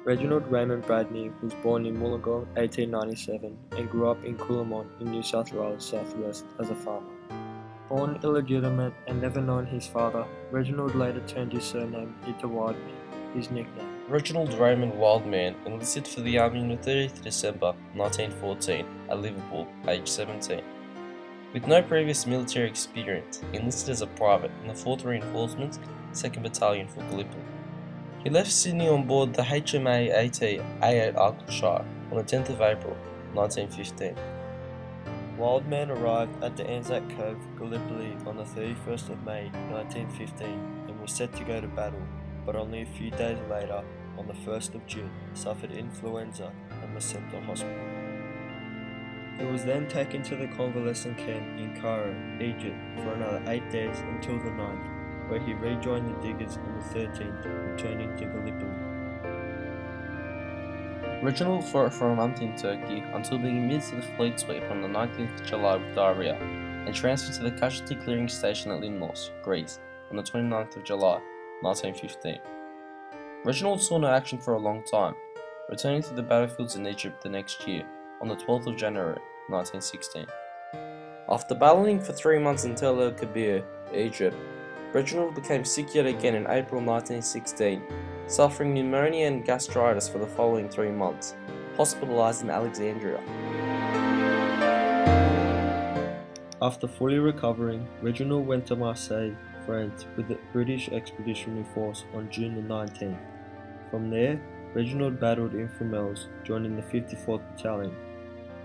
Reginald Raymond Bradney was born in Wollongong 1897 and grew up in Coolamont in New South Wales southwest as a farmer. Born illegitimate and never known his father, Reginald later turned his surname into Wildman, his nickname. Reginald Raymond Wildman enlisted for the army on the 30th December 1914 at Liverpool, aged 17. With no previous military experience, he enlisted as a private in the 4th Reinforcements, 2nd Battalion for Gallipoli. He left Sydney on board the HMAS A8 Argyllshire on the 10th of April 1915. Wildman arrived at the Anzac Cove, Gallipoli on the 31st of May 1915 and was set to go to battle, but only a few days later, on the 1st of June, suffered influenza and was sent to hospital. He was then taken to the convalescent camp in Cairo, Egypt, for another 8 days until the 9th, where he rejoined the diggers on the 13th, returning to Gallipoli. Reginald fought for a month in Turkey until being admitted to the fleet sweep on the 19th of July with diarrhea, and transferred to the casualty clearing station at Limnos, Greece, on the 29th of July 1915. Reginald saw no action for a long time, returning to the battlefields in Egypt the next year, on the 12th of January 1916. After battling for 3 months in Tel el-Kebir, Egypt, Reginald became sick yet again in April 1916, suffering pneumonia and gastritis for the following 3 months, hospitalized in Alexandria. After fully recovering, Reginald went to Marseille, France with the British Expeditionary Force on June the 19th. From there, Reginald battled in Fromelles, joining the 54th Battalion.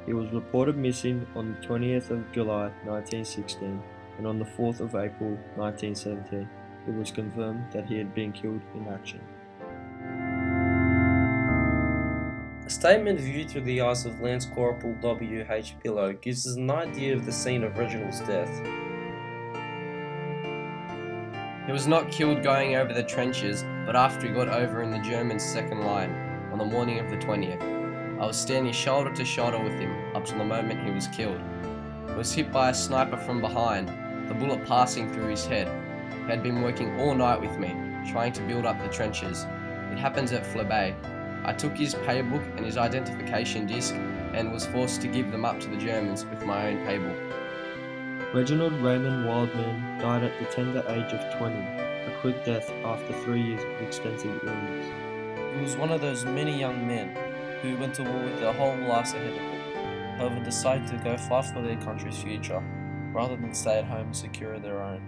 He was reported missing on the 20th of July 1916, and on the 4th of April 1917, it was confirmed that he had been killed in action. A statement viewed through the eyes of Lance Corporal W. H. Pillow gives us an idea of the scene of Reginald's death. He was not killed going over the trenches, but after he got over in the Germans' second line, on the morning of the 20th. I was standing shoulder to shoulder with him up to the moment he was killed. He was hit by a sniper from behind, the bullet passing through his head. He had been working all night with me, trying to build up the trenches. It happens at Flebay. I took his paybook and his identification disc and was forced to give them up to the Germans with my own paybook. Reginald Raymond Wildman died at the tender age of 20, a quick death after 3 years of extensive illness. He was one of those many young men who went to war with their whole lives ahead of them, however decided to go fight for their country's future, rather than stay at home and secure their own.